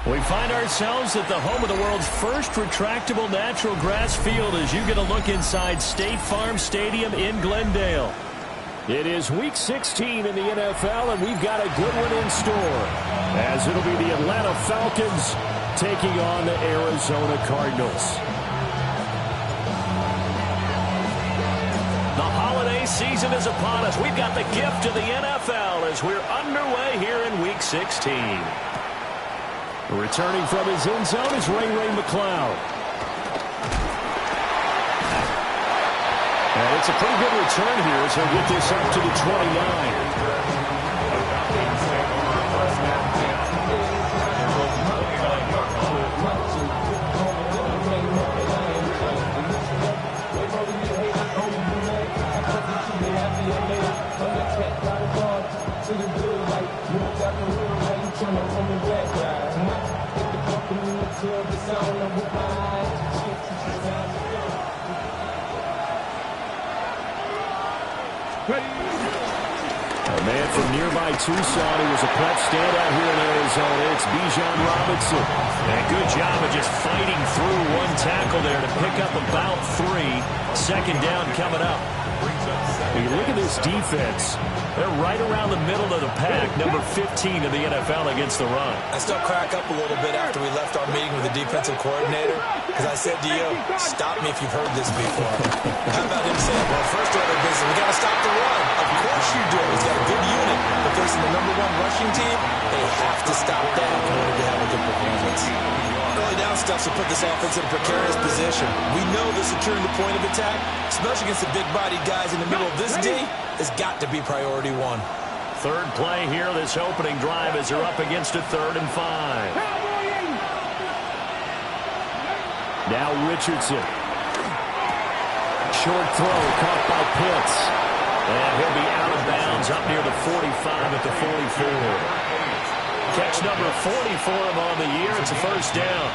We find ourselves at the home of the world's first retractable natural grass field as you get a look inside State Farm Stadium in Glendale. It is Week 16 in the NFL, and we've got a good one in store, as it'll be the Atlanta Falcons taking on the Arizona Cardinals. The holiday season is upon us. We've got the gift of the NFL as we're underway here in Week 16. Returning from his end zone is Ray McCloud. And it's a pretty good return here as he'll get this up to the 29. A man from nearby Tucson who was a prep standout here in Arizona. It's Bijan Robinson. And a good job of just fighting through one tackle there to pick up about 3. Second down coming up. When you look at this defense, they're right around the middle of the pack, number 15 in the NFL against the run. I still crack up a little bit after we left our meeting with the defensive coordinator, because I said to you, stop me if you've heard this before. How about him saying, well, first order of business, we got to stop the run. Of course you do. He's got a good unit, but facing the number 1 rushing team, they have to stop that in order to have a good performance. Early down stuff to put this offense in a precarious position. We know that securing the point of attack, especially against the big-bodied guys in the middle of this D, has got to be priority 1. Third play here, this opening drive as they're up against a 3rd and 5. Now Richardson. Short throw caught by Pitts. And he'll be out of bounds up near the 45 at the 44. Catch number 40 for him on the year. It's a first down.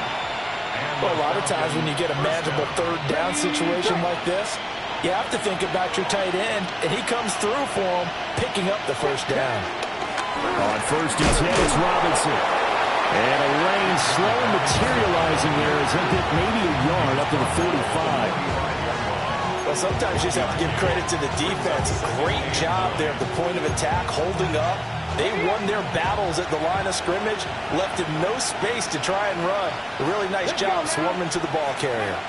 Well, a lot of times when you get a manageable 3rd down situation like this, you have to think about your tight end, and he comes through for him, picking up the first down. On 1st and 10, it's Robinson. And a rain slow materializing there as he'll get maybe a yard up to the 45. Well, sometimes you just have to give credit to the defense. Great job there at the point of attack, holding up. They won their battles at the line of scrimmage, left him no space to try and run. A really nice job swarming to the ball carrier.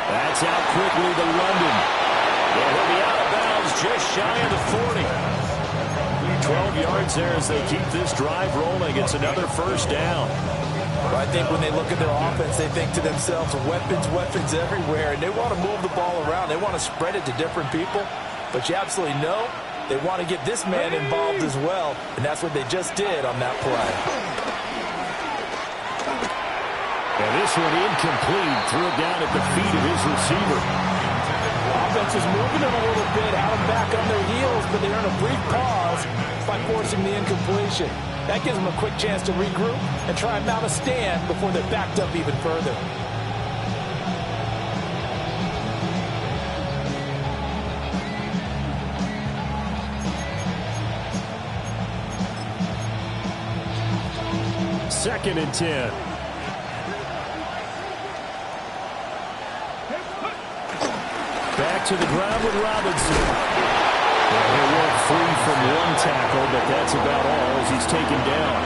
That's out quickly to London. And he'll be out of bounds just shy of the 40. 12 yards there as they keep this drive rolling. It's another first down. Well, I think when they look at their offense, they think to themselves, weapons everywhere, and they want to move the ball around. They want to spread it to different people. But you absolutely know they want to get this man involved as well, and that's what they just did on that play. And this one incomplete. Threw it down at the feet of his receiver. Offense is moving them a little bit, out and back on their heels, but they earn a brief pause by forcing the incompletion. That gives them a quick chance to regroup and try and mount a stand before they're backed up even further. Second and 10. Back to the ground with Robinson. Well, he'll work free from one tackle, but that's about all as he's taken down.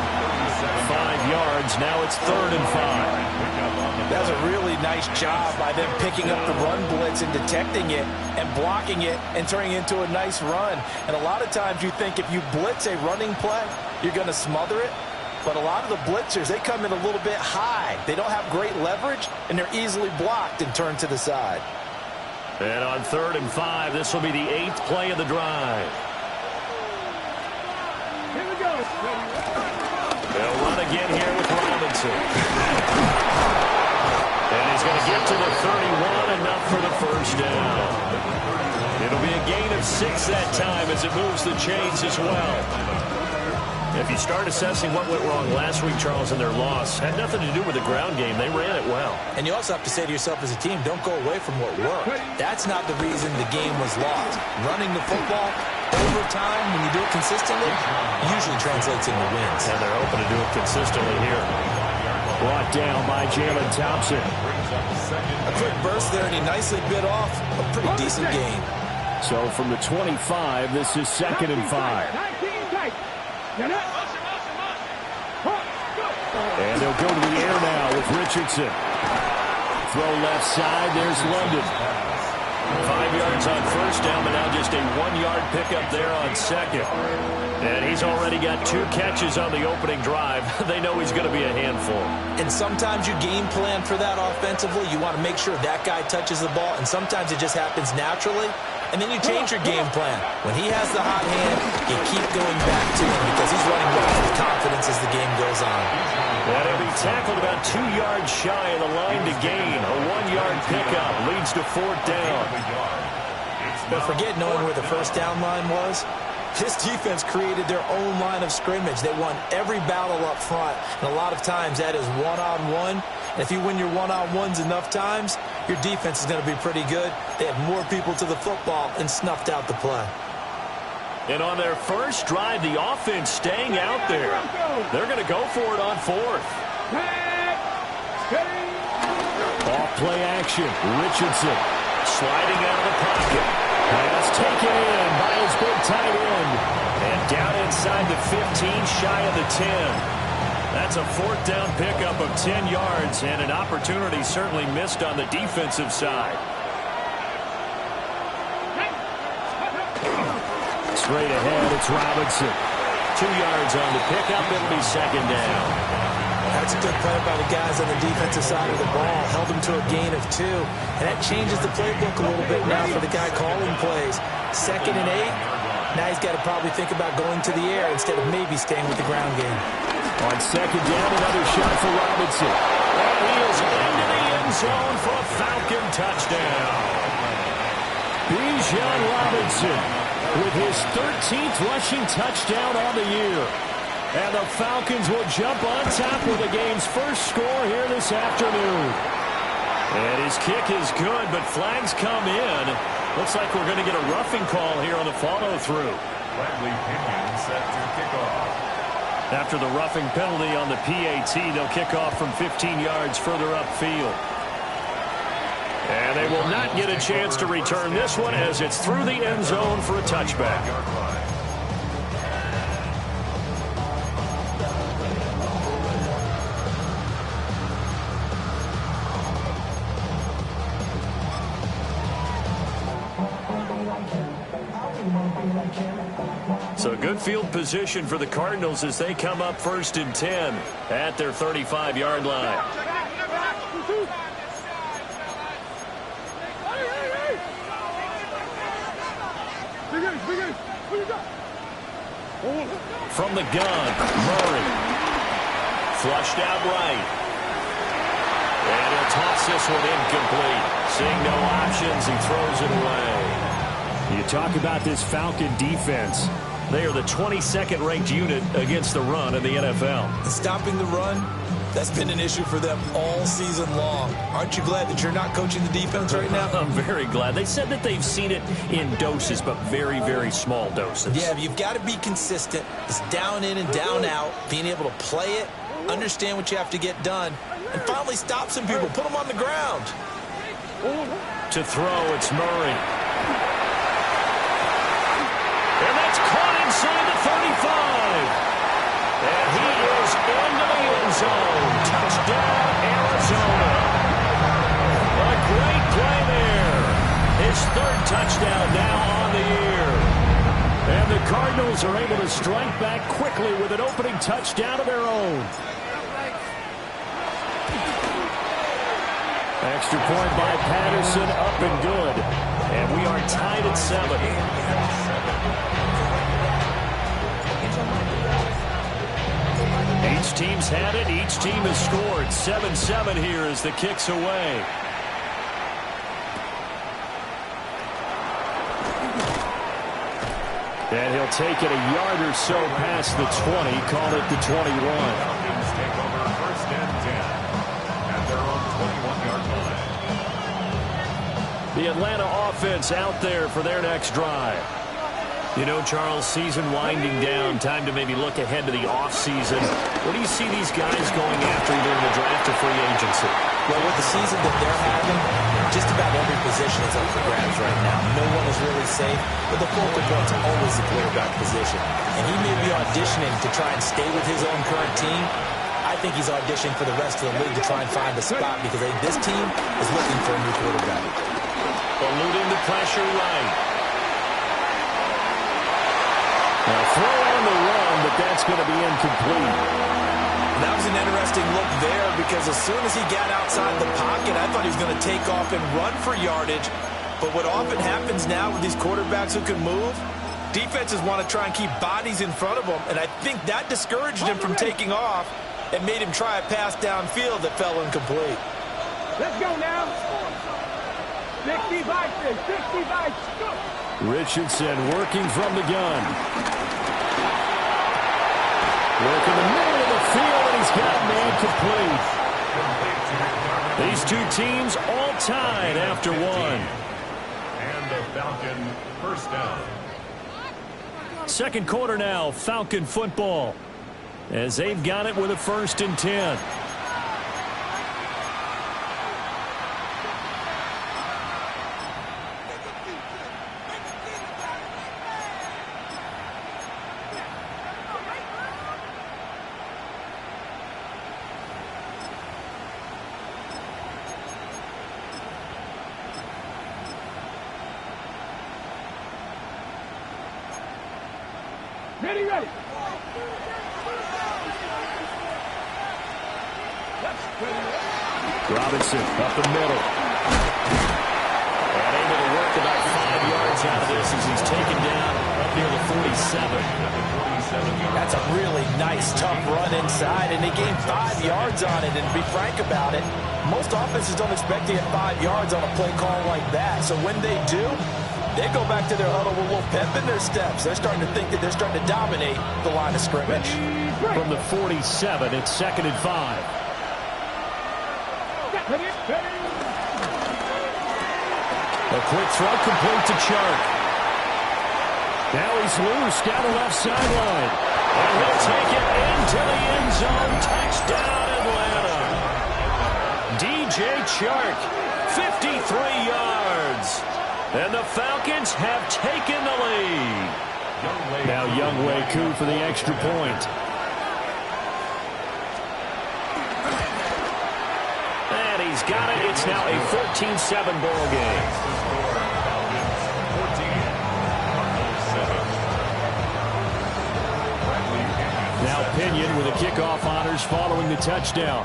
5 yards. Now it's 3rd and 5. That's a really nice job by them picking up the run blitz and detecting it and blocking it and turning it into a nice run. And a lot of times you think if you blitz a running play, you're going to smother it. But a lot of the blitzers, they come in a little bit high. They don't have great leverage, and they're easily blocked and turned to the side. And on 3rd and 5, this will be the 8th play of the drive. Here we go. They'll run again here with Robinson. And he's going to get to the 31, enough for the first down. It'll be a gain of 6 that time as it moves the chains as well. If you start assessing what went wrong last week, Charles, in their loss, had nothing to do with the ground game. They ran it well. And you also have to say to yourself as a team, don't go away from what worked. That's not the reason the game was lost. Running the football, over time, when you do it consistently, it usually translates into wins. And they're hoping to do it consistently here. Brought down by Jalen Thompson. A quick burst there, and he nicely bit off a pretty decent gain. So from the 25, this is 2nd and 5. And they'll go to the air now with Richardson. Throw left side, there's London. 5 yards on first down, but now just a 1-yard pickup there on second. And he's already got 2 catches on the opening drive. They know he's going to be a handful. And sometimes you game plan for that offensively. You want to make sure that guy touches the ball, and sometimes it just happens naturally. And then you change your game plan. When he has the hot hand, you keep going back to him because he's running routes with confidence as the game goes on. And he'll be tackled about 2 yards shy of the line to gain. A 1-yard pickup leads to 4th down. But forget knowing where the first down line was. This defense created their own line of scrimmage. They won every battle up front. And a lot of times that is one-on-one. And if you win your one-on-ones enough times, your defense is going to be pretty good. They had more people to the football and snuffed out the play. And on their first drive, the offense staying out there. They're going to go for it on 4th. Off play action. Richardson sliding out of the pocket. Pass taken in by his big tight end. And down inside the 15, shy of the 10. That's a 4th down pickup of 10 yards, and an opportunity certainly missed on the defensive side. Straight ahead, it's Robinson. 2 yards on the pickup. It'll be 2nd down. That's a good play by the guys on the defensive side of the ball. Held them to a gain of 2. And that changes the playbook a little bit now for the guy calling plays. 2nd and 8. Now he's got to probably think about going to the air instead of maybe staying with the ground game. On 2nd down, another shot for Robinson. And he is into the end zone for a Falcon touchdown. Bijan Robinson with his 13th rushing touchdown on the year. And the Falcons will jump on top with the game's first score here this afternoon. And his kick is good, but flags come in. Looks like we're going to get a roughing call here on the follow-through. Bradley Pinion set to kick off. After the roughing penalty on the PAT, they'll kick off from 15 yards further upfield. And they will not get a chance to return this one as it's through the end zone for a touchback. So good field position for the Cardinals as they come up 1st and 10 at their 35-yard line. From the gun, Murray. Flushed out right. And he'll toss this one incomplete. Seeing no options, he throws it away. You talk about this Falcon defense. They are the 22nd ranked unit against the run in the NFL. Stopping the run, that's been an issue for them all season long. Aren't you glad that you're not coaching the defense right now? I'm very glad. They said that they've seen it in doses, but very, very small doses. Yeah, you've got to be consistent. It's down in and down out, being able to play it, understand what you have to get done, and finally stop some people, put them on the ground. To throw, it's Murray. And that's caught inside the 35. And he is into the end zone. Touchdown, Arizona. A great play there. His 3rd touchdown now on the year. And the Cardinals are able to strike back quickly with an opening touchdown of their own. Extra point by Patterson, up and good. And we are tied at 7. Each team's had it. Each team has scored. 7-7 here as the kick's away. And he'll take it a yard or so past the 20. Call it the 21. Falcons take over 1st and 10 at their own 21-yard line. The Atlanta offense out there for their next drive. You know, Charles, season winding down, time to maybe look ahead to the offseason. What do you see these guys going after either in the draft or free agency? Well, with the season that they're having, just about every position is up for grabs right now. No one is really safe, but the focal point's always the quarterback position. And he may be auditioning to try and stay with his own current team. I think he's auditioning for the rest of the league to try and find a spot because I think this team is looking for a new quarterback. Eluding the pressure right. Now throw on the run, but that's going to be incomplete. That was an interesting look there because as soon as he got outside the pocket, I thought he was going to take off and run for yardage. But what often happens now with these quarterbacks who can move, defenses want to try and keep bodies in front of them, and I think that discouraged him from taking off and made him try a pass downfield that fell incomplete. Let's go now. 65, 65, go. Richardson working from the gun. Working the middle of the field, and he's got man complete. These two teams all tied after one. And the Falcon first down. Second quarter now, Falcon football. As they've got it with a 1st and 10. Ready, ready. Robinson up the middle. And able to work about 5 yards out of this as he's taken down up near the 47. That's a really nice, tough run inside, and they gained 5 yards on it. And to be frank about it, most offenses don't expect to get 5 yards on a play call like that. So when they do, they go back to their huddle with a little pep in their steps. They're starting to think that they're starting to dominate the line of scrimmage. From the 47, it's 2nd and 5. A quick throw complete to Chark. Now he's loose down the left sideline. And he'll take it into the end zone. Touchdown, Atlanta. DJ Chark, 53 yards. And the Falcons have taken the lead. Now Younghoe Koo for the extra point. And he's got it. It's now a 14-7 ball game. Now Pinion with the kickoff honors following the touchdown.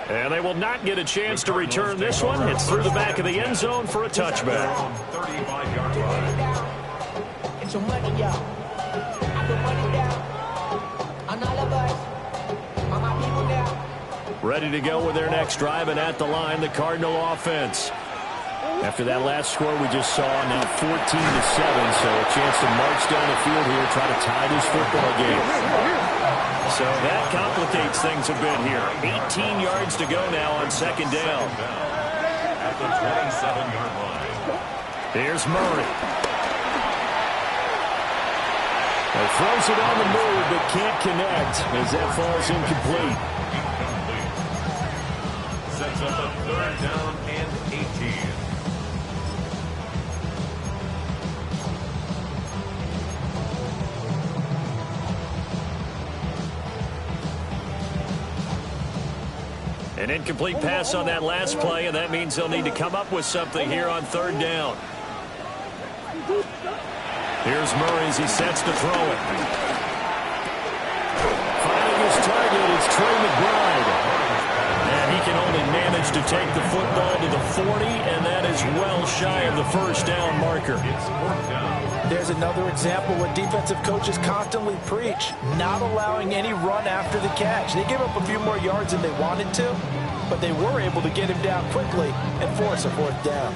And they will not get a chance to return this one. It's through the back of the end zone for a touchback. 35-yard line. Get your money, y'all. Put money down. On all of us. On my people now. Ready to go with their next drive, and at the line, the Cardinal offense. After that last score we just saw, now 14-7, so a chance to march down the field here, try to tie this football game. So that complicates things a bit here. 18 yards to go now on 2nd down. At the 27-yard line. Here's Murray. He throws it on the move, but can't connect as that falls incomplete. Sets up a 3rd down and 18. An incomplete pass on that last play, and that means they'll need to come up with something here on 3rd down. Here's Murray as he sets to throw it. Finding his target, it's Trey McBride. And he can only manage to take the football to the 40, and that is well shy of the 1st down marker. There's another example where defensive coaches constantly preach, not allowing any run after the catch. They gave up a few more yards than they wanted to, but they were able to get him down quickly and force a 4th down.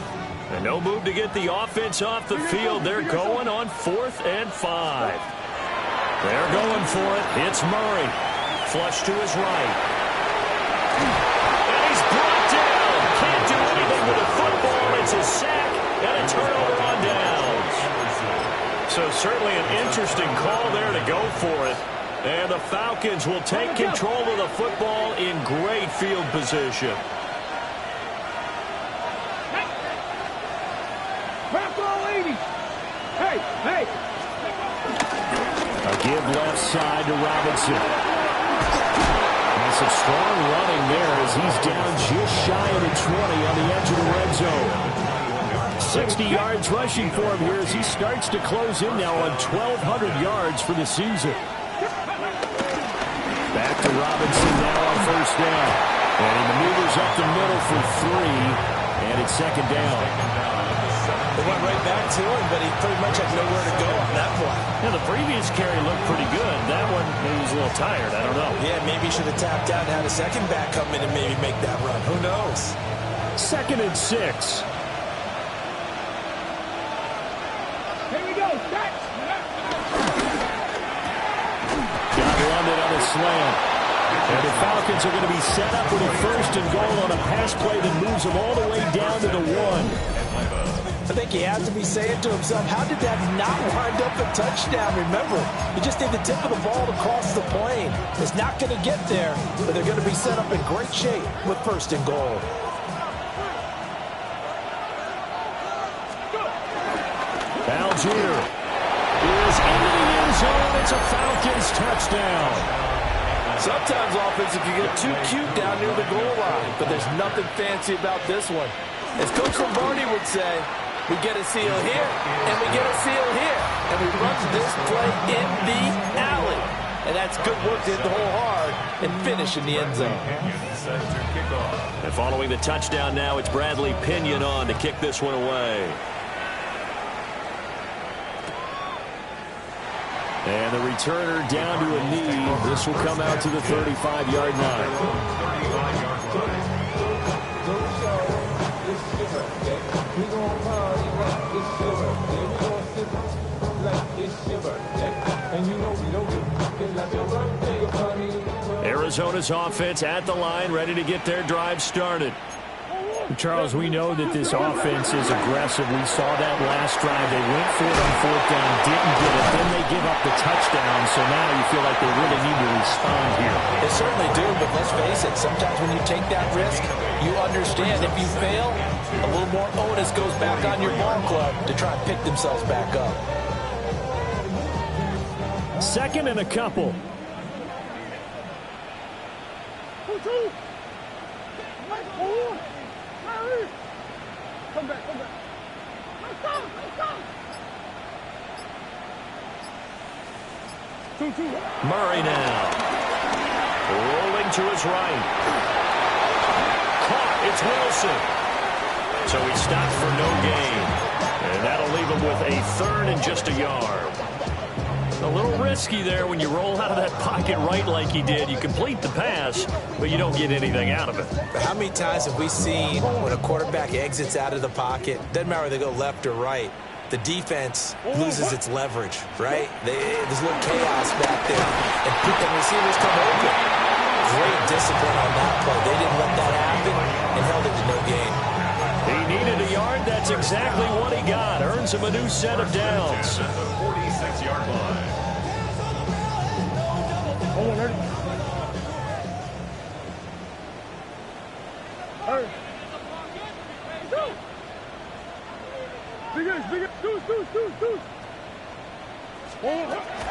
And no move to get the offense off the field. They're going on 4th and 5. They're going for it. It's Murray. Flush to his right. And he's brought down. Can't do anything with the football. It's a sack and a interesting call there to go for it. And the Falcons will take control of the football in great field position. Hey! A give left side to Robinson. And some strong running there as he's down just shy of the 20 on the edge of the red zone. 60 yards rushing for him here as he starts to close in now on 1,200 yards for the season. Back to Robinson now on first down. And he maneuvers up the middle for 3. And it's second down. They went right back to him, but he pretty much had nowhere to go on that play. Yeah, the previous carry looked pretty good. That one, he was a little tired. I don't know. Yeah, maybe he should have tapped out and had a second back come in and maybe make that run. Who knows? 2nd and 6. Here we go. Set. Got London on a slant. And the Falcons are going to be set up with a 1st and goal on a pass play that moves them all the way down to the 1. I think he has to be saying to himself, how did that not wind up a touchdown? Remember, he just did the tip of the ball to cross the plane. It's not going to get there, but they're going to be set up in great shape with 1st and goal. Algier is into the end zone. It's a Falcons touchdown. Sometimes offense can get too cute down near the goal line, but there's nothing fancy about this one. As Coach Lombardi would say, we get a seal here, and we get a seal here, and we run this play in the alley. And that's good work to hit the hole hard and finish in the end zone. And following the touchdown now, it's Bradley Pinion on to kick this one away. And the returner down to a knee. This will come out to the 35-yard line. Arizona's offense at the line, ready to get their drive started. Charles, we know that this offense is aggressive. We saw that last drive. They went for it on 4th down, didn't get it. Then they give up the touchdown, so now you feel like they really need to respond here. They certainly do, but let's face it, sometimes when you take that risk, you understand if you fail, a little more onus goes back on your ball club to try and pick themselves back up. 2nd and a couple. Come back. Let's go. Murray now. Rolling to his right. Caught. It's Wilson. So he stopped for no gain. And that'll leave him with a 3rd and just a yard. A little risky there when you roll out of that pocket right like he did. You complete the pass, but you don't get anything out of it. How many times have we seen when a quarterback exits out of the pocket, doesn't matter whether they go left or right, the defense loses its leverage, right? There's a little chaos back there, and receivers come open. Great discipline on that play. They didn't let that happen and held it to no gain. He needed a yard. That's exactly what he got. Earns him a new set of downs. 46-yard line.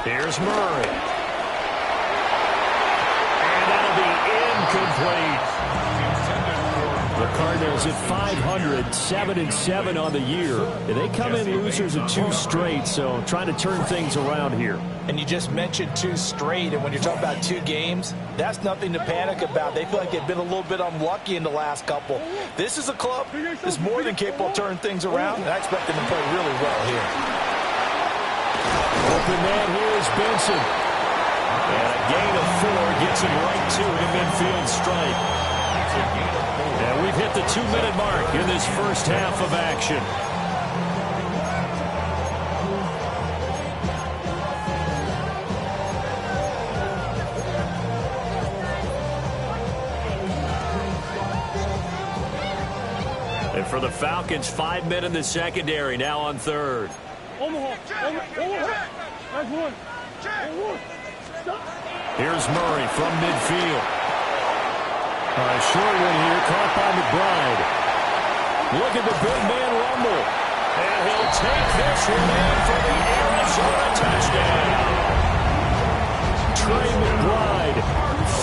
Here's Murray. And that'll be incomplete. The Cardinals at 500, 7-7 on the year. And they come in losers of 2 straight, so trying to turn things around here. And you just mentioned 2 straight, and when you're talking about 2 games, that's nothing to panic about. They feel like they've been a little bit unlucky in the last couple. This is a club that's more than capable of turning things around, and I expect them to play really well here. Open man here is Benson. And a gain of 4 gets him right to the midfield stripe. And we've hit the 2-minute mark in this first half of action. And for the Falcons, 5 men in the secondary, now on 3rd. That's one. Here's Murray from midfield. A short one here, caught by McBride. Look at the big man rumble. And he'll take this one in for the Arizona touchdown. Trey McBride,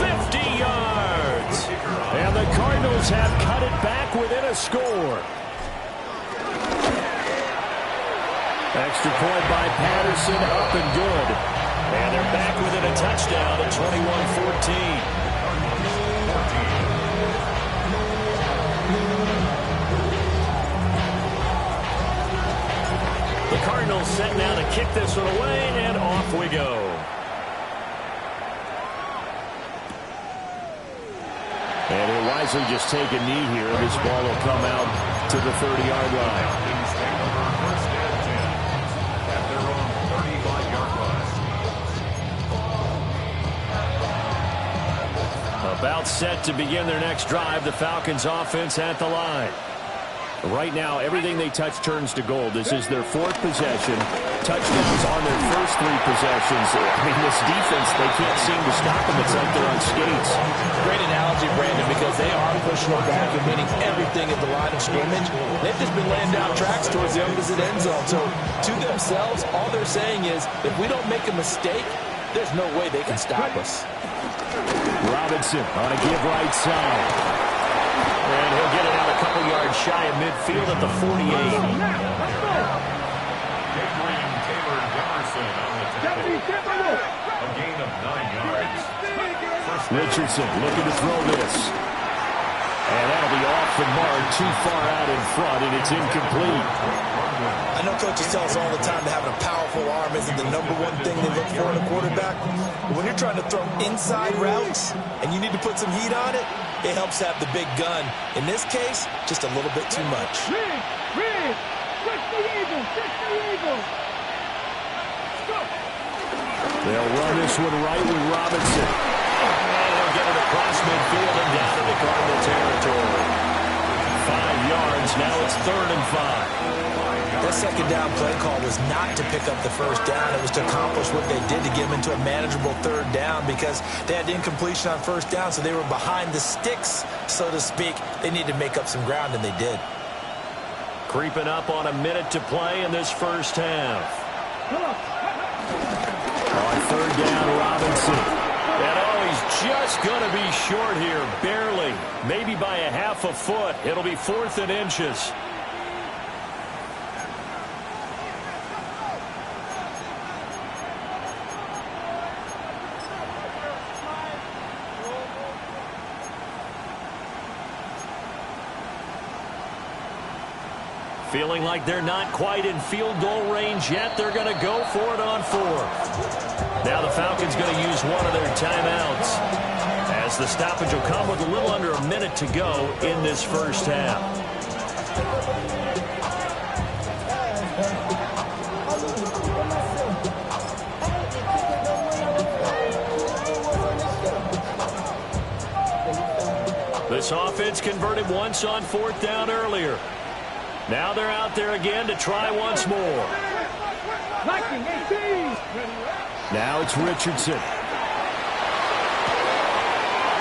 50 yards. And the Cardinals have cut it back within a score. Extra point by Patterson, up and good. And they're back within a touchdown at 21-14. The Cardinals set now to kick this one away, and off we go. And he'll wisely just take a knee here. This ball will come out to the 30-yard line. About set to begin their next drive. The Falcons offense at the line. Right now, everything they touch turns to gold. This is their fourth possession. Touchdowns on their first three possessions. I mean, this defense, they can't seem to stop them. It's like they're on skates. Great analogy, Brandon, because they are pushing them back and winning everything at the line of scrimmage. They've just been laying down tracks towards the opposite end zone. So, to themselves, all they're saying is, if we don't make a mistake, there's no way they can stop us. Robinson on a give right side. And he'll get it out a couple yards shy of midfield at the 48. A gain of 9 yards. Richardson looking to throw this. And that'll be off the mark, too far out in front, and it's incomplete. I know coaches tell us all the time that having a powerful arm isn't the number one thing they look for in a quarterback. But when you're trying to throw inside routes and you need to put some heat on it, it helps have the big gun. In this case, just a little bit too much. Red, 60 Eagles, 60 Eagles. They'll run this one right with Robinson. And he'll get it across midfield and down to the Cardinal territory. 5 yards, now it's 3rd and 5. That second down play call was not to pick up the first down. It was to accomplish what they did to get them into a manageable 3rd down because they had incompletion on first down, so they were behind the sticks, so to speak. They needed to make up some ground, and they did. Creeping up on a minute to play in this first half. On 3rd down, Robinson. And he's just going to be short here, barely. Maybe by a half a foot. It'll be 4th and inches. Feeling like they're not quite in field goal range yet. They're going to go for it on 4th. Now the Falcons going to use one of their timeouts, as the stoppage will come with a little under a minute to go in this first half. This offense converted once on 4th down earlier. Now they're out there again to try once more. Now it's Richardson.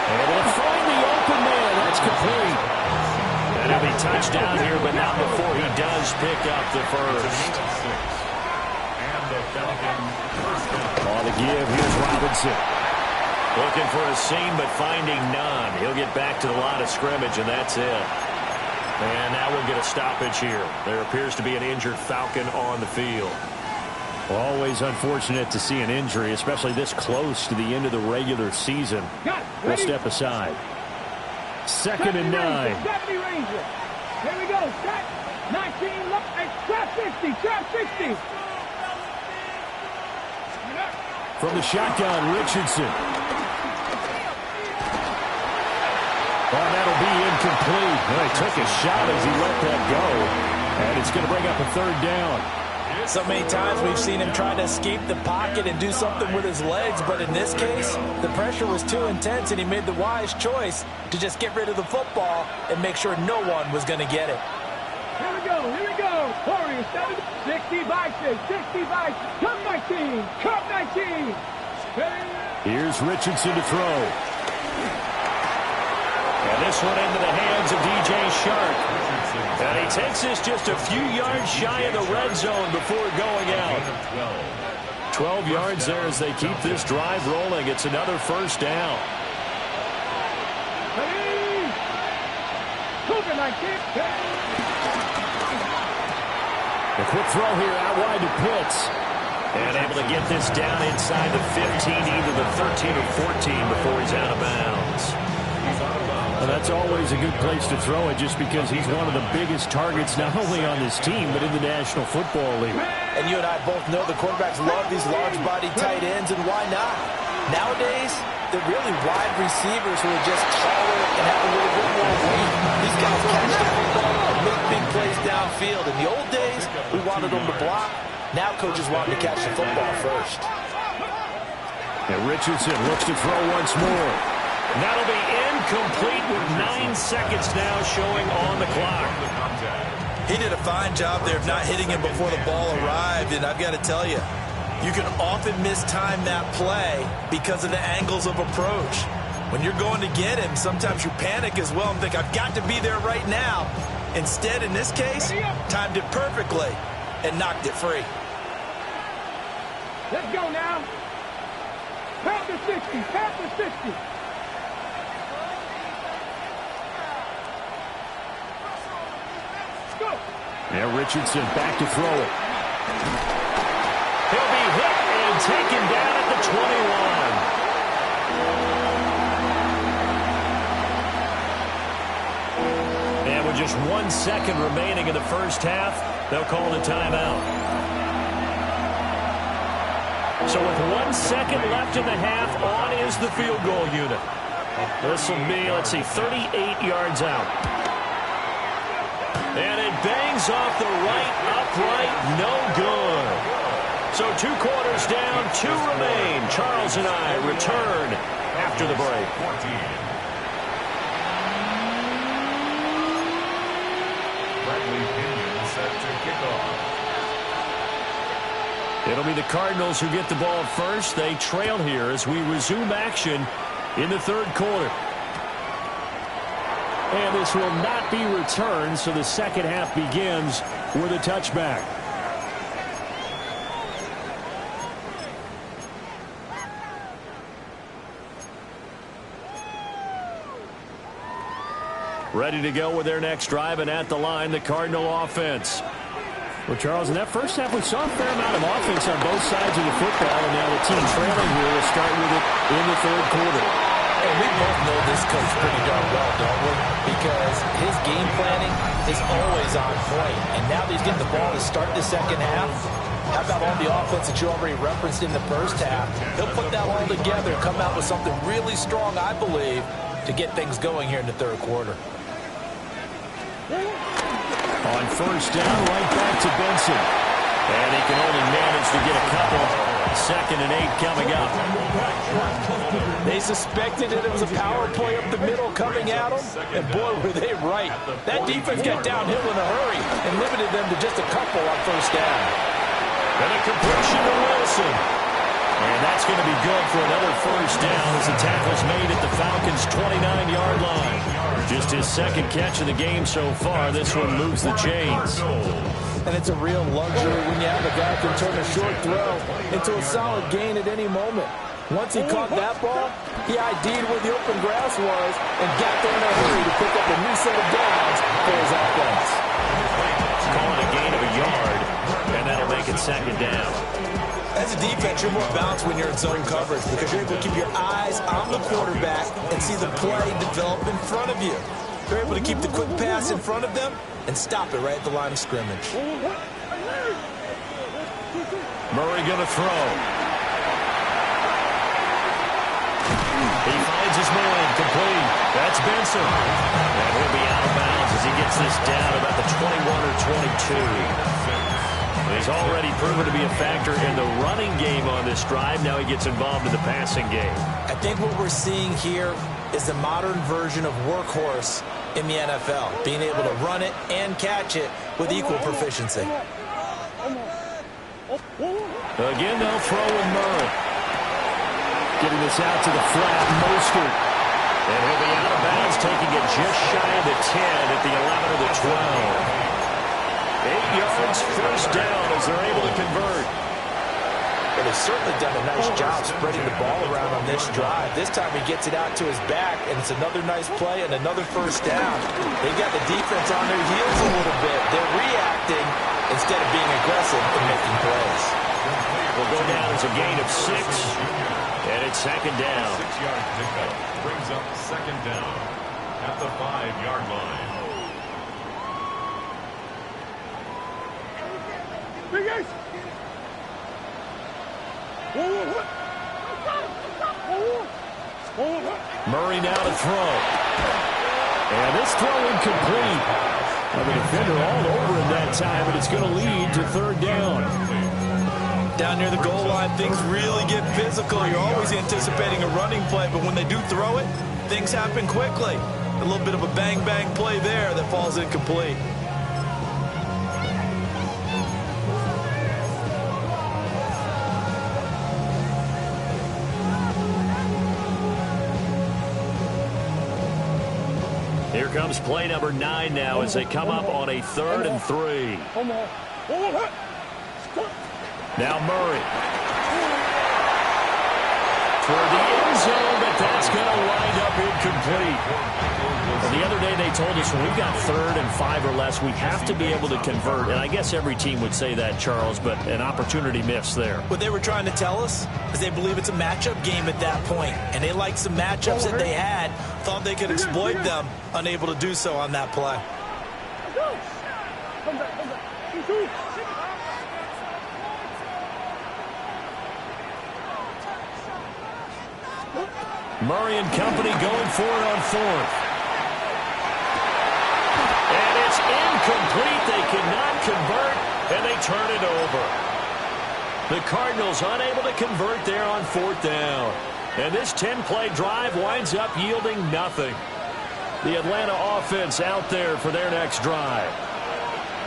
And they'll find the open man. That's complete. And he'll be touchdown here, but not before he does pick up the first. On the give, here's Robinson. Looking for a seam, but finding none. He'll get back to the line of scrimmage, and that's it. And now we'll get a stoppage here. There appears to be an injured Falcon on the field. Always unfortunate to see an injury, especially this close to the end of the regular season. We'll step aside. 2nd and 9. Deputy Ranger. Here we go. Set. 19. Look. Trap 60. Trap 60. From the shotgun, Richardson. Oh, that'll be incomplete. Well, he took a shot as he let that go. And it's going to bring up a 3rd down. So many times we've seen him try to escape the pocket and do something with his legs, but in this case, the pressure was too intense, and he made the wise choice to just get rid of the football and make sure no one was going to get it. Here we go. Here we go. go. Warriors 60 by 6, 60 by 6. Come 19, come 19. Here's Richardson to throw. And this one into the hands of DJ Shark. And he takes this just a few yards shy of the red zone before going out. 12 yards there as they keep this drive rolling. It's another first down. A quick throw here out wide to Pitts. And able to get this down inside the 15, either the 13 or 14 before he's out of bounds. Well, that's always a good place to throw it just because he's one of the biggest targets not only on this team but in the National Football League. And you and I both know the quarterbacks love these large-bodied tight ends, and why not? Nowadays, they're really wide receivers who are just taller and have a little bit more weight. These guys catch the football and make big plays downfield. In the old days, we wanted them to block. Now coaches want them to catch the football first. And Richardson looks to throw once more. That'll be incomplete with 9 seconds now showing on the clock. He did a fine job there of not hitting him before the ball arrived, and I've got to tell you, you can often mistime that play because of the angles of approach. When you're going to get him, sometimes you panic as well and think, I've got to be there right now. Instead, in this case, timed it perfectly and knocked it free. Let's go now. Count to 60, count to 60. Now Richardson back to throw it. He'll be hit and taken down at the 21. And with just 1 second remaining in the first half, they'll call the timeout. So with 1 second left in the half, on is the field goal unit. This will be, let's see, 38 yards out. And it bangs off the right upright, no good. So 2 quarters down, 2 remain. Charles and I return after the break. Bradley Pinion set to kick off. It'll be the Cardinals who get the ball first. They trail here as we resume action in the third quarter. And this will not be returned, so the second half begins with a touchback. Ready to go with their next drive, and at the line, the Cardinal offense. Well, Charles, in that first half, we saw a fair amount of offense on both sides of the football, and now the team trailing here will start with it in the third quarter. And we both know this coach pretty darn well, don't we? Because his game planning is always on point. And now that he's getting the ball to start the second half, how about all the offense that you already referenced in the first half? He'll put that all together and come out with something really strong, I believe, to get things going here in the third quarter. On first down, right back to Benson. And he can only manage to get a couple. 2nd and 8 coming up. They suspected that it was a power play up the middle coming at them, and boy, were they right. That defense got downhill in a hurry and limited them to just a couple on first down. And a completion to Wilson. And that's going to be good for another first down as the tackle's made at the Falcons' 29-yard line. Just his 2nd catch of the game so far. This one moves the chains. And it's a real luxury when you have a guy who can turn a short throw into a solid gain at any moment. Once he caught that ball, he ID'd where the open grass was and got there in a hurry to pick up a new set of downs for his offense. Calling a gain of a yard, and that'll make it 2nd down. As a defense, you're more balanced when you're in zone coverage because you're able to keep your eyes on the quarterback and see the play develop in front of you. You're able to keep the quick pass in front of them and stop it right at the line of scrimmage. Murray going to throw. He finds his man, complete. That's Benson. And he'll be out of bounds as he gets this down about the 21 or 22. He's already proven to be a factor in the running game on this drive. Now he gets involved in the passing game. I think what we're seeing here is the modern version of workhorse in the NFL, being able to run it and catch it with equal proficiency. Again, they'll throw with Murray. Getting this out to the flat, Mostert. And he'll be out of bounds, taking it just shy of the 10 at the 11 or the 12. 8 yards, first down as they're able to convert. Well, they've certainly done a nice job spreading the ball around on this drive. This time he gets it out to his back, and it's another nice play and another first down. They've got the defense on their heels a little bit. They're reacting instead of being aggressive and making plays. Will go down as a gain of 6, and it's second down. 6-yard pickup brings up second down at the 5-yard line. Murray now to throw. And this throw incomplete. Well, the defender all over him that time, but it's going to lead to third down. Down near the goal line, things really get physical. You're always anticipating a running play, but when they do throw it, things happen quickly. A little bit of a bang-bang play there that falls incomplete. Here comes play number 9 now as they come up on a 3rd and 3. Now Murray. Toward the end zone, but that's going to wind up incomplete. And the other day they told us when we've got 3rd and 5 or less, we have to be able to convert. And I guess every team would say that, Charles, but an opportunity missed there. What they were trying to tell us is they believe it's a matchup game at that point, and they liked some matchups that they had, thought they could exploit them, unable to do so on that play. Murray and company going for it on 4th. And it's incomplete. They cannot convert, and they turn it over. The Cardinals unable to convert there on 4th down. And this 10-play drive winds up yielding nothing. The Atlanta offense out there for their next drive.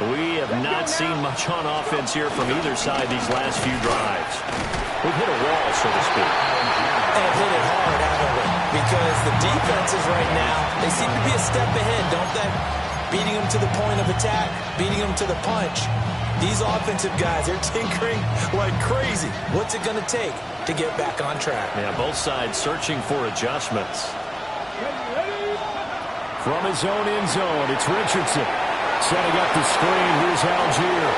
We have not seen much on offense here from either side these last few drives. We've hit a wall, so to speak. And hit it hard, haven't we? Because the defenses right now, they seem to be a step ahead, don't they? Beating them to the point of attack, beating them to the punch. These offensive guys, they're tinkering like crazy. What's it going to take to get back on track? Yeah, both sides searching for adjustments. From his own end zone, it's Richardson. Setting up the screen, here's Algier.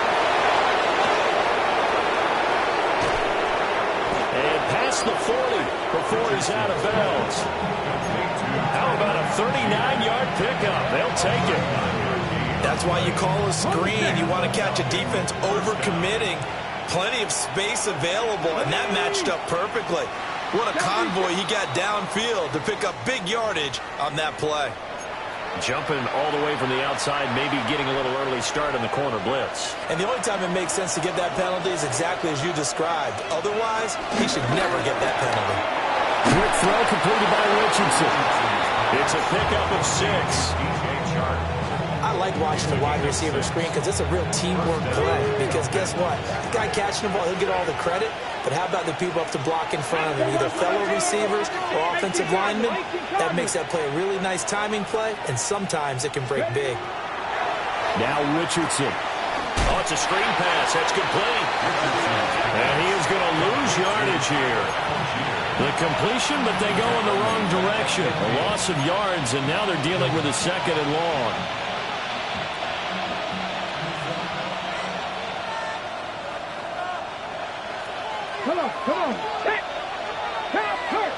And past the 40 before he's out of bounds. How about a 39-yard pickup? They'll take it. That's why you call a screen. You want to catch a defense overcommitting. Plenty of space available, and that matched up perfectly. What a convoy he got downfield to pick up big yardage on that play. Jumping all the way from the outside, maybe getting a little early start on the corner blitz. And the only time it makes sense to get that penalty is exactly as you described. Otherwise, he should never get that penalty. Quick throw completed by Richardson. It's a pickup of 6. I like watching the wide receiver screen because it's a real teamwork play. Because guess what? The guy catching the ball, he'll get all the credit. But how about the people up to block in front of him, either fellow receivers or offensive linemen? That makes that play a really nice timing play, and sometimes it can break big. Now Richardson. Oh, it's a screen pass. That's complete. And he is going to lose yardage here. The completion, but they go in the wrong direction. A loss of yards, and now they're dealing with a 2nd and long. Come on. Set. Hurt.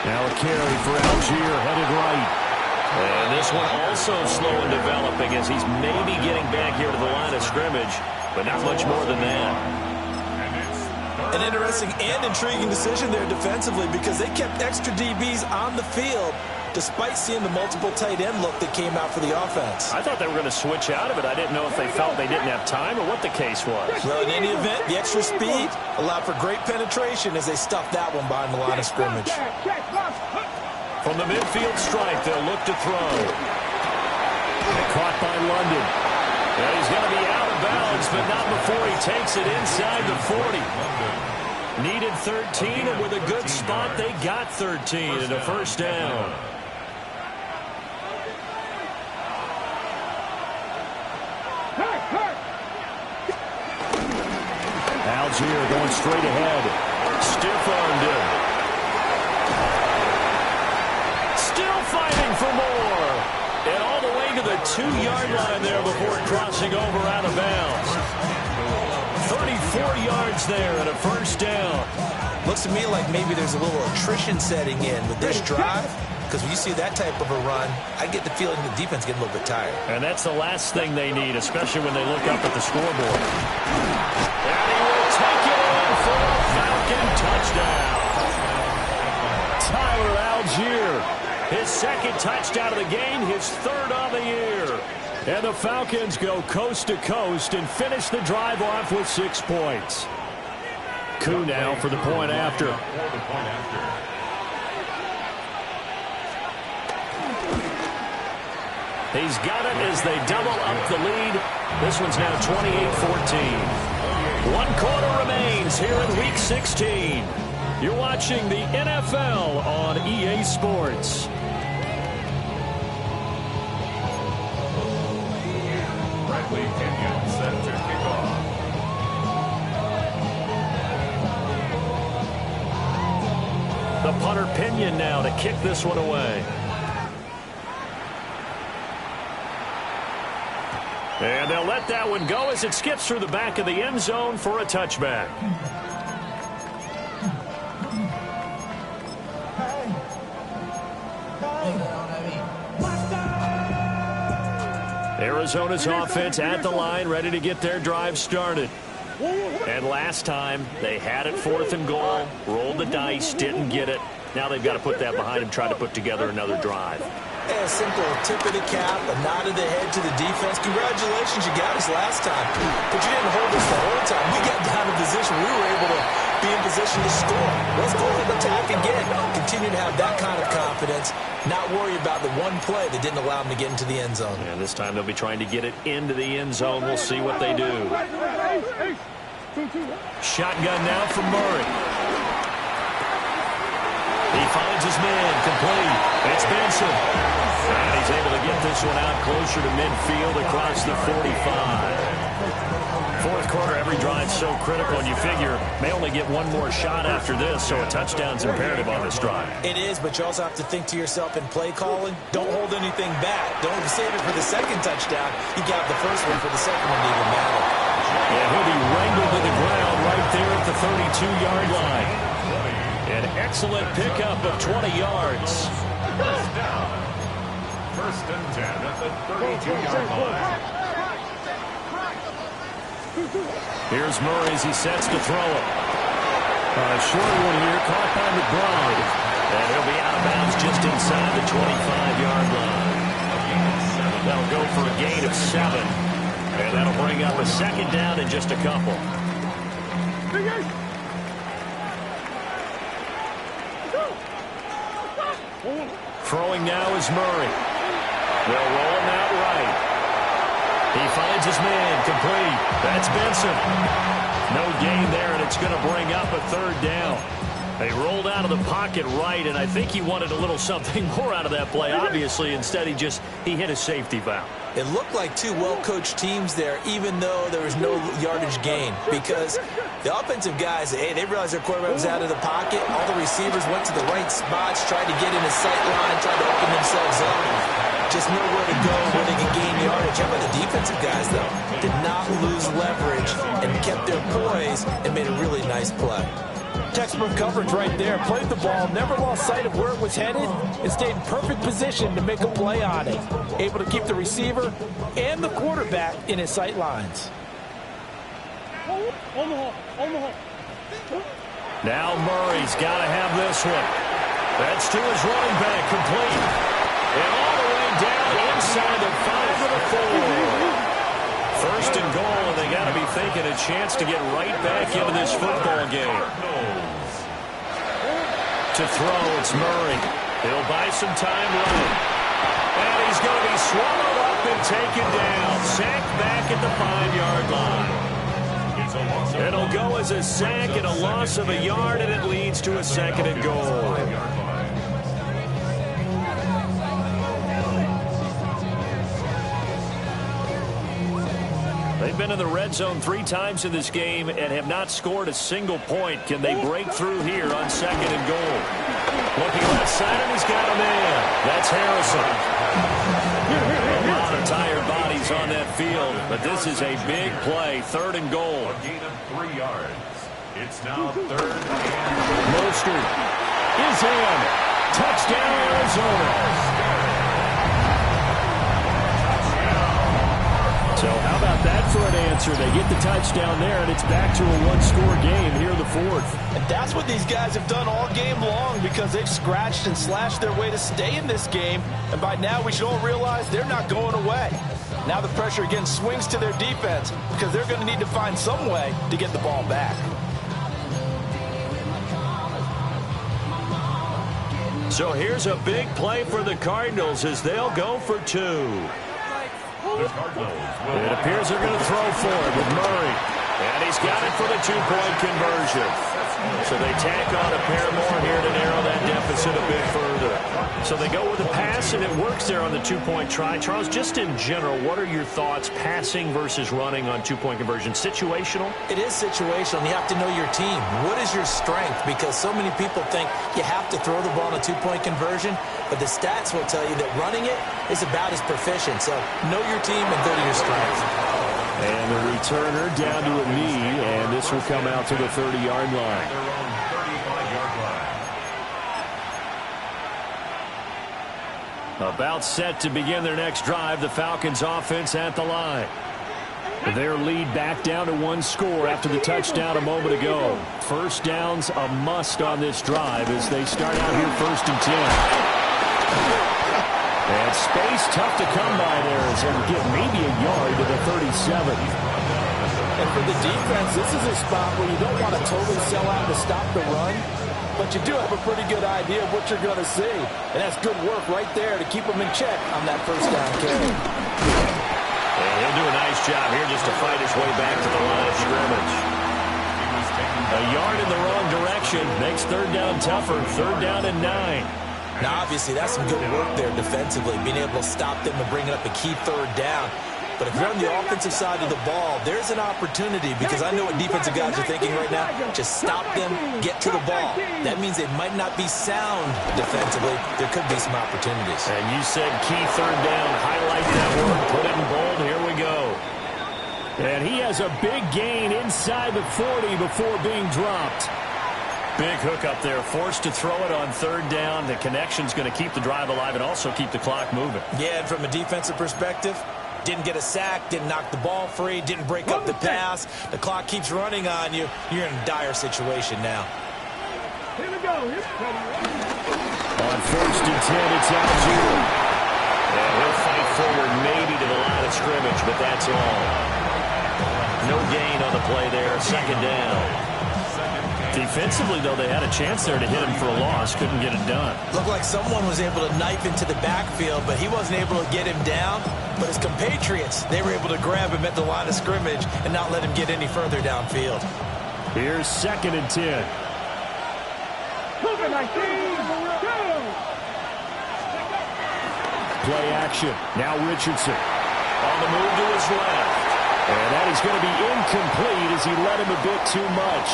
Now a carry for Algier, headed right. And this one also slow in developing as he's maybe getting back here to the line of scrimmage, but not much more than that. An interesting and intriguing decision there defensively because they kept extra DBs on the field despite seeing the multiple tight end look that came out for the offense. I thought they were going to switch out of it. I didn't know if they felt they didn't have time or what the case was. Well, in any event, the extra speed allowed for great penetration as they stuffed that one behind the line of scrimmage. From the midfield stripe, they'll look to throw. And caught by London. And he's going to be out of bounds, but not before he takes it inside the 40. Needed 13, and with a good spot, they got 13 and a first down. Algier going straight ahead. Stiff-armed him. Still fighting for more. And all the way to the 2-yard line there before crossing over out of bounds. 34 yards there and a first down. Looks to me like maybe there's a little attrition setting in with this drive, because when you see that type of a run, I get the feeling the defense getting a little bit tired. And that's the last thing they need, especially when they look up at the scoreboard. And he will take it in for a Falcon touchdown. Tyler Algier, his second touchdown of the game, his third on the year. And the Falcons go coast to coast and finish the drive off with 6 points. Koo now for the point after. He's got it as they double up the lead. This one's now 28-14. 1 quarter remains here in Week 16. You're watching the NFL on EA Sports. Set to kick off. The punter Pinion now to kick this one away. And they'll let that one go as it skips through the back of the end zone for a touchback. Arizona's offense at the line, ready to get their drive started. And last time, they had it 4th and goal, rolled the dice, didn't get it. Now they've got to put that behind them, try to put together another drive. A simple tip of the cap, a nod of the head to the defense. Congratulations, you got us last time. But you didn't hold us the whole time. We got down in position. We were able to be in position to score. Let's go ahead and attack again. Continue to have that kind of confidence. Not worry about the one play that didn't allow them to get into the end zone. And this time they'll be trying to get it into the end zone. We'll see what they do. Shotgun now from Murray. He finds his man, complete. It's Benson. And he's able to get this one out closer to midfield across the 45. 4th quarter, every drive's so critical, and you figure may only get one more shot after this, so a touchdown's imperative on this drive. It is, but you also have to think to yourself in play calling, don't hold anything back. Don't save it for the second touchdown. You got the first one for the second one to even matter. And he'll be wrangled to the ground right there at the 32-yard line. An excellent pickup of 20 yards. First down. 1st and 10 at the 32-yard line. Here's Murray as he sets to throw it. A short one here, caught by McBride. And he'll be out of bounds just inside the 25-yard line. That'll go for a gain of 7. And that'll bring up a second down in just a couple. Throwing now is Murray. They'll roll him out right. He finds his man, complete. That's Benson. No gain there, and it's going to bring up a 3rd down. They rolled out of the pocket right, and I think he wanted a little something more out of that play, obviously. Instead, he hit a safety valve. It looked like 2 well-coached teams there, even though there was no yardage gain, because the offensive guys, hey, they realized their quarterback was out of the pocket. All the receivers went to the right spots, tried to get in his sight line, tried to open themselves up. Just nowhere to go where they could gain yardage. How about the defensive guys, though? Did not lose leverage and kept their poise and made a really nice play. Textbook coverage right there. Played the ball, never lost sight of where it was headed, and stayed in perfect position to make a play on it. Able to keep the receiver and the quarterback in his sight lines. Now Murray's got to have this one. That's to his running back, complete. And all the way down inside the 5 to the 4. First and goal, and they got to be thinking a chance to get right back into this football game. To throw, it's Murray. He'll buy some time running. And he's going to be swallowed up and taken down. Sacked back at the 5-yard line. It'll go as a sack and a loss of a yard, and it leads to a 2nd and goal. They've been in the red zone 3 times in this game and have not scored a single point. Can they break through here on 2nd and goal? Looking left side, and he's got a man. That's Harrison. A lot of tired bodies on that field, but this is a big play. 3rd and goal. A gain of 3 yards. It's now 3rd and Mostert is in. Touchdown, Arizona. So how about that for an answer? They get the touchdown there, and it's back to a 1-score game here in the 4th. And that's what these guys have done all game long, because they've scratched and slashed their way to stay in this game. And by now we should all realize they're not going away. Now the pressure again swings to their defense, because they're going to need to find some way to get the ball back. So here's a big play for the Cardinals as they'll go for 2. It appears they're going to throw for it with Murray. And he's got it for the 2-point conversion. So they tack on a pair more here to narrow that deficit a bit further. So they go with a pass, and it works there on the 2-point try. Charles, just in general, what are your thoughts passing versus running on 2-point conversion? Situational? It is situational. You have to know your team. What is your strength? Because so many people think you have to throw the ball in a 2-point conversion, but the stats will tell you that running it is about as proficient. So know your team and go to your strength. And the returner down to a knee, and this will come out to the 30-yard line. About set to begin their next drive, the Falcons offense at the line. Their lead back down to 1 score after the touchdown a moment ago. First down's a must on this drive as they start out here 1st and 10. And space tough to come by there as they get maybe a yard to the 37. And for the defense, this is a spot where you don't want to totally sell out to stop the run, but you do have a pretty good idea of what you're going to see. And that's good work right there to keep them in check on that first down carry. And he'll do a nice job here just to fight his way back to the line of scrimmage. A yard in the wrong direction makes 3rd down tougher. 3rd down and 9. Now, obviously, that's some good work there defensively, being able to stop them and bring up a key 3rd down. But if you're on the offensive side of the ball, there's an opportunity, because I know what defensive guys are thinking right now. Just stop them, get to the ball. That means they might not be sound defensively. There could be some opportunities. And you said key 3rd down. Highlight that word. Put it in bold. Here we go. And he has a big gain inside the 40 before being dropped. Big hook up there, forced to throw it on 3rd down. The connection's going to keep the drive alive and also keep the clock moving. Yeah, and from a defensive perspective, didn't get a sack, didn't knock the ball free, didn't break up the pass. The clock keeps running on you. You're in a dire situation now. Here we go. On 1st and 10, it's Algier. And he'll fight forward maybe to the line of scrimmage, but that's all. No gain on the play there. 2nd down. Defensively, though, they had a chance there to hit him for a loss. Couldn't get it done. Looked like someone was able to knife into the backfield, but he wasn't able to get him down. But his compatriots, they were able to grab him at the line of scrimmage and not let him get any further downfield. Here's 2nd and 10. Moving like these. Play action. Now Richardson. On the move to his left. And that is going to be incomplete as he led him a bit too much.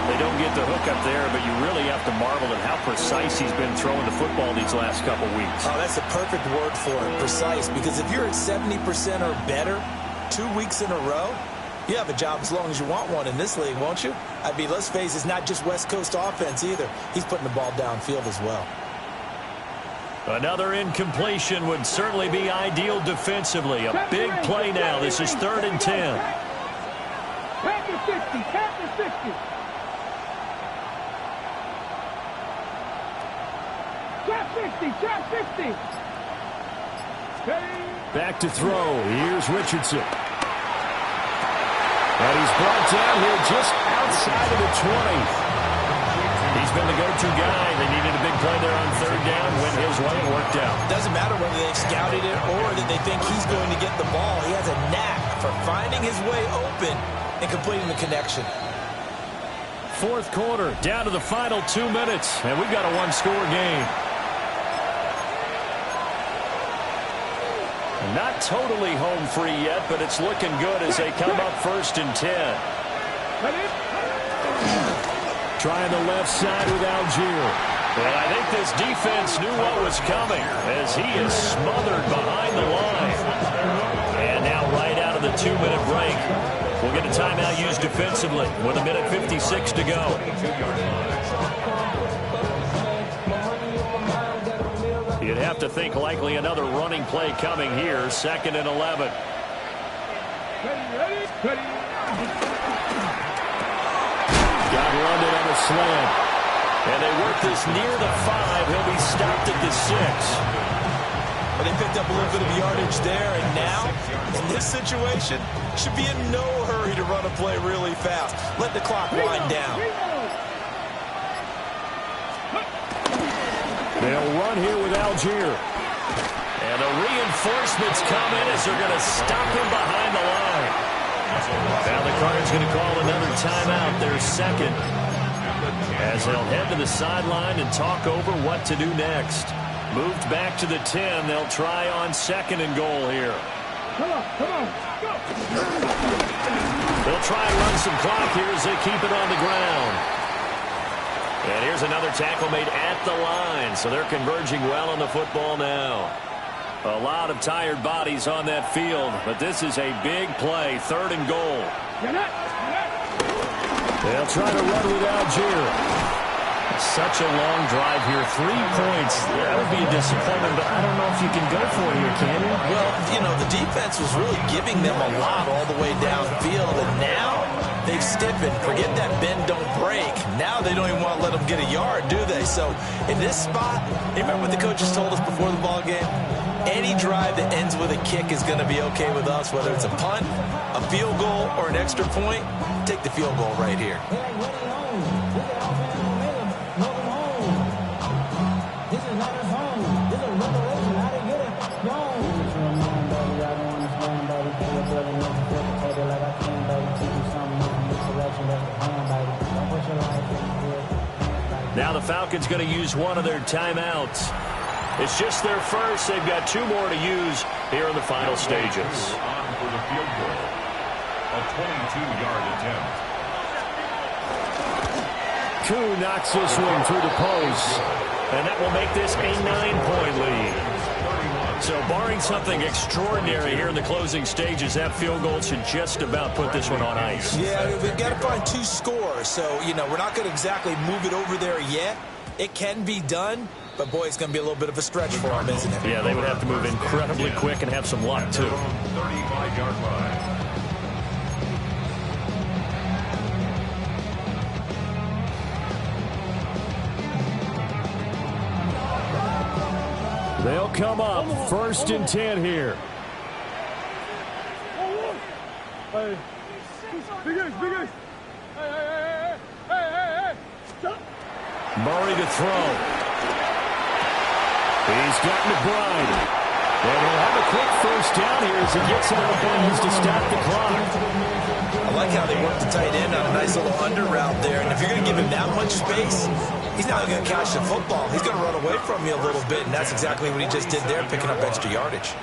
They don't get the hook up there, but you really have to marvel at how precise he's been throwing the football these last couple weeks. Oh, that's a perfect word for it, precise, because if you're at 70% or better 2 weeks in a row, you have a job as long as you want one in this league, won't you? I mean, let's face it, it's not just West Coast offense either. He's putting the ball downfield as well. Another incompletion would certainly be ideal defensively. A big play now. This is 3rd and 10. Tap the 60. Tap the 60. Trap 50, trap 50. Back to throw. Here's Richardson. And he's brought down here just outside of the 20. He's been the go-to guy. They needed a big play there on third down. Went his way and worked out. Doesn't matter whether they've scouted it or that they think he's going to get the ball. He has a knack for finding his way open and completing the connection. Fourth quarter, down to the final 2 minutes, and we've got a one-score game. Not totally home free yet, but it's looking good as they come up 1st and 10. Trying the left side with Algier. And I think this defense knew what was coming as he is smothered behind the line. And now right out of the 2-minute break, we'll get a timeout used defensively with 1:56 to go. You'd have to think likely another running play coming here, 2nd and 11. Got London on a slant. And they work this near the 5. He'll be stopped at the 6. Well, they picked up a little bit of yardage there, and now, in this situation, should be in no hurry to run a play really fast. Let the clock wind down. They'll run here with Algier. And the reinforcements come in as they're going to stop him behind the line. Now the Cardinals going to call another timeout, their 2nd. As they'll head to the sideline and talk over what to do next. Moved back to the 10. They'll try on 2nd and goal here. Come on, go. They'll try and run some clock here as they keep it on the ground. And here's another tackle made at the line. So they're converging well on the football now. A lot of tired bodies on that field, but this is a big play, 3rd and goal. They'll try to run with Algier. Such a long drive here. 3 points. That would be a disappointment, but I don't know if you can go for it here, can you? Well, you know, the defense was really giving them a lot all the way downfield, and now they've stiffened. Forget that bend, don't break. Now they don't even want to let them get a yard, do they? So in this spot, you remember what the coaches told us before the ball game? Any drive that ends with a kick is going to be okay with us, whether it's a punt, a field goal, or an extra point. Take the field goal right here. Now the Falcons going to use one of their timeouts. It's just their first. They've got 2 more to use here in the final stages. On for the field goal. A 22-yard attempt. Koo knocks this one through the post. And that will make this a 9-point lead. So barring something extraordinary here in the closing stages, that field goal should just about put this one on ice. Yeah, we've got to find 2 scores. So, you know, we're not going to exactly move it over there yet. It can be done. But, boy, it's going to be a little bit of a stretch for them, isn't it? Yeah, they would have to move incredibly quick and have some luck, too. 35-yard line. They'll come up 1st and 10 here. Hey. Big ace. Hey. Stop. Murray to throw. He's got McBride. And he'll have a quick first down here as he gets it on the bounds to stop the clock. I like how they work the tight end on a nice little under route there. And if you're going to give him that much space, he's not going to catch the football. He's going to run away from you a little bit, and that's exactly what he just did there, picking up extra yardage.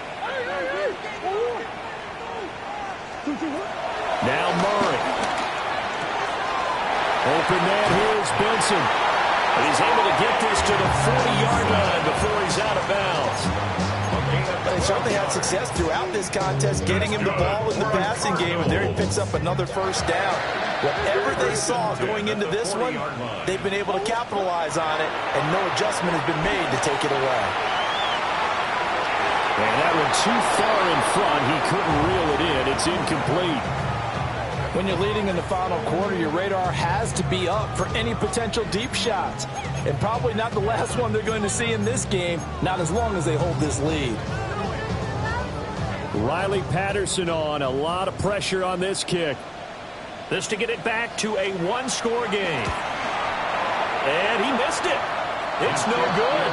Now Murray. Open man, here's Benson. And he's able to get this to the 40-yard line before he's out of bounds. They certainly had success throughout this contest, getting him the ball in the passing game, and there he picks up another first down. Whatever they saw going into this one, they've been able to capitalize on it, and no adjustment has been made to take it away. And that one too far in front. He couldn't reel it in. It's incomplete. When you're leading in the final quarter, your radar has to be up for any potential deep shots. and probably not the last one they're going to see in this game, not as long as they hold this lead. Riley Patterson on. A lot of pressure on this kick. This to get it back to a one-score game. And he missed it. It's no good.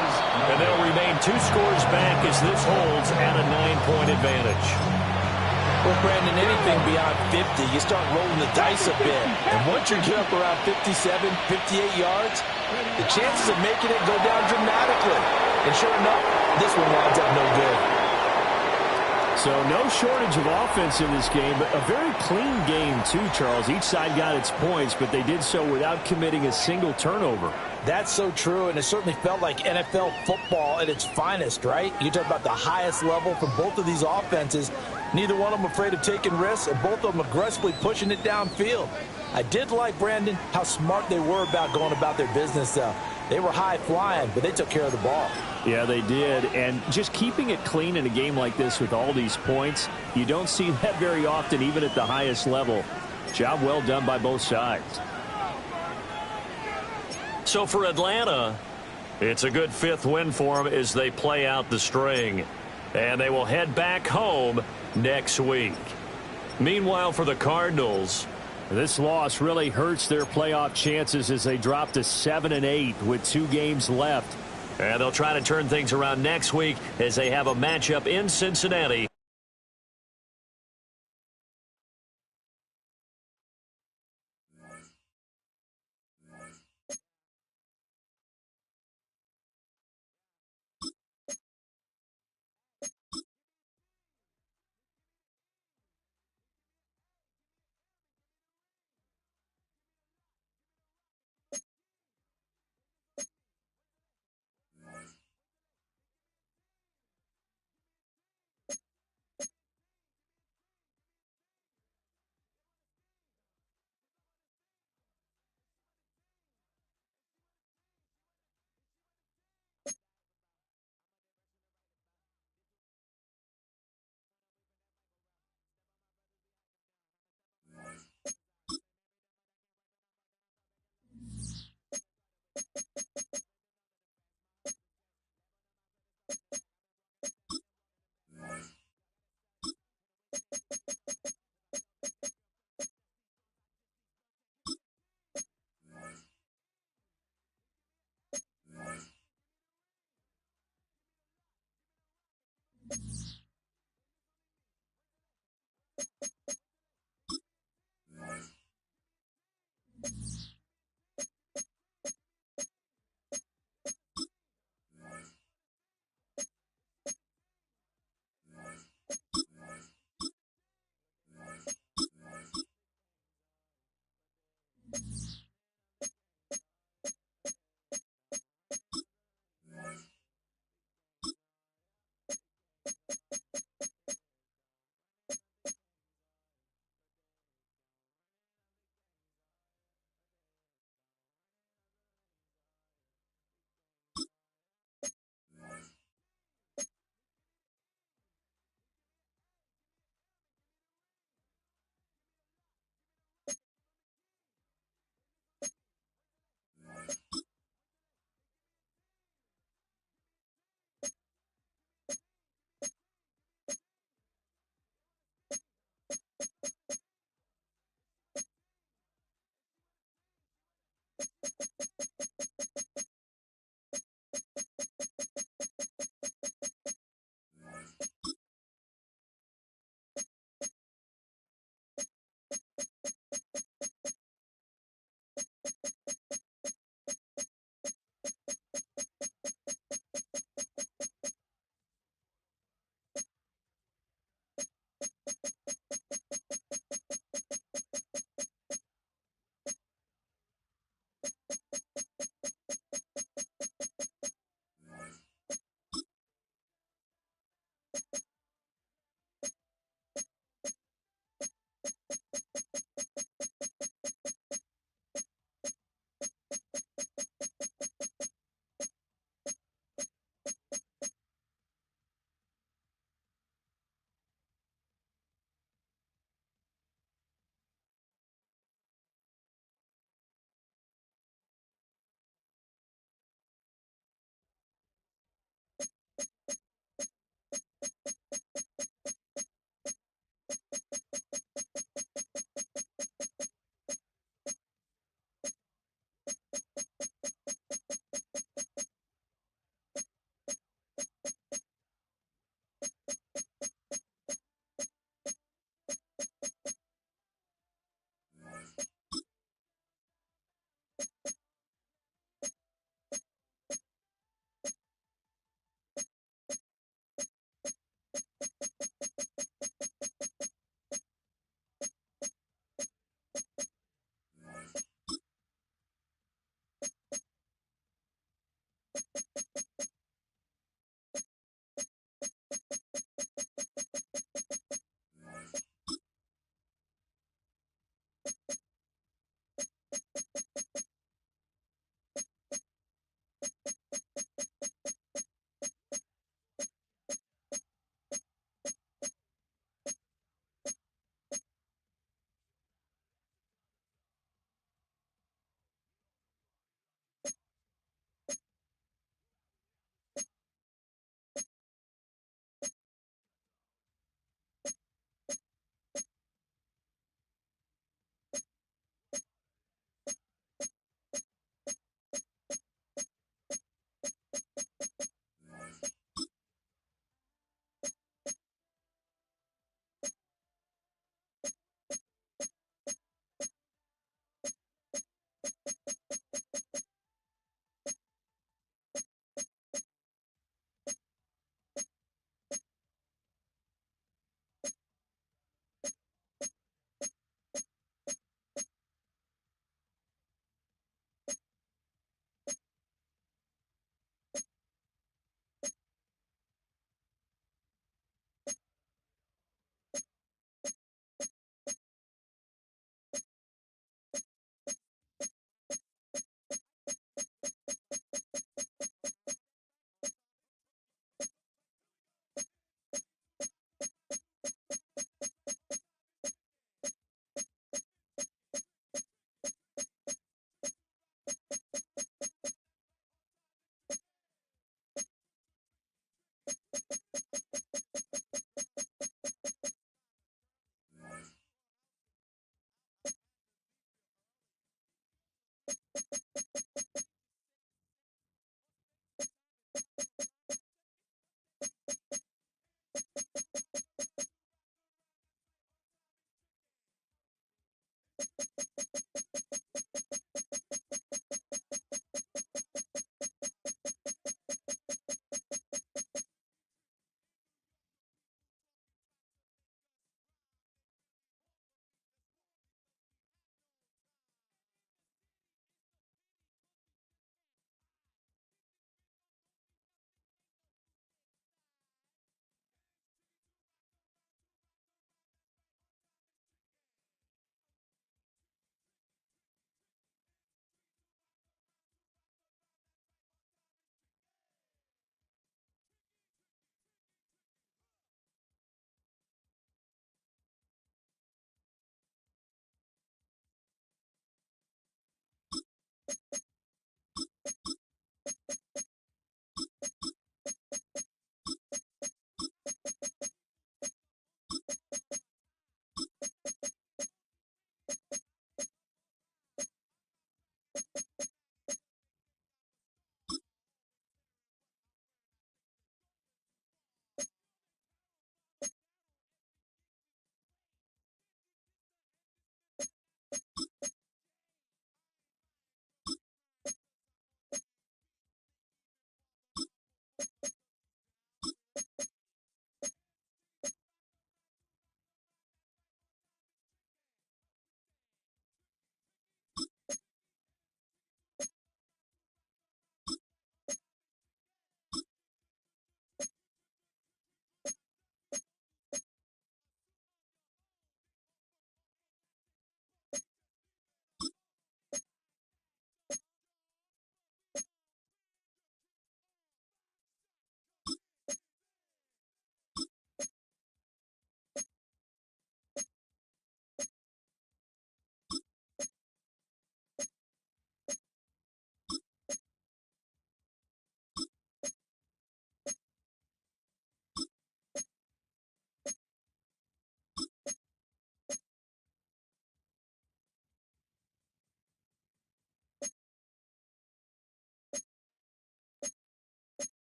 And they'll remain 2 scores back as this holds at a 9-point advantage. Well, Brandon, anything beyond 50, you start rolling the dice a bit. And once you get up around 57, 58 yards, the chances of making it go down dramatically. And sure enough, this one winds up no good. So no shortage of offense in this game, but a very clean game too, Charles. Each side got its points, but they did so without committing a single turnover. That's so true, and it certainly felt like NFL football at its finest, right? You talk about the highest level for both of these offenses. Neither one of them afraid of taking risks, and both of them aggressively pushing it downfield. I did like, Brandon, how smart they were about going about their business, though. They were high-flying, but they took care of the ball. Yeah, they did, and just keeping it clean in a game like this with all these points, you don't see that very often, even at the highest level. Job well done by both sides. So for Atlanta, it's a good 5th win for them as they play out the string. And they will head back home next week. Meanwhile, for the Cardinals, this loss really hurts their playoff chances as they drop to 7-8 with 2 games left. And they'll try to turn things around next week as they have a matchup in Cincinnati.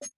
you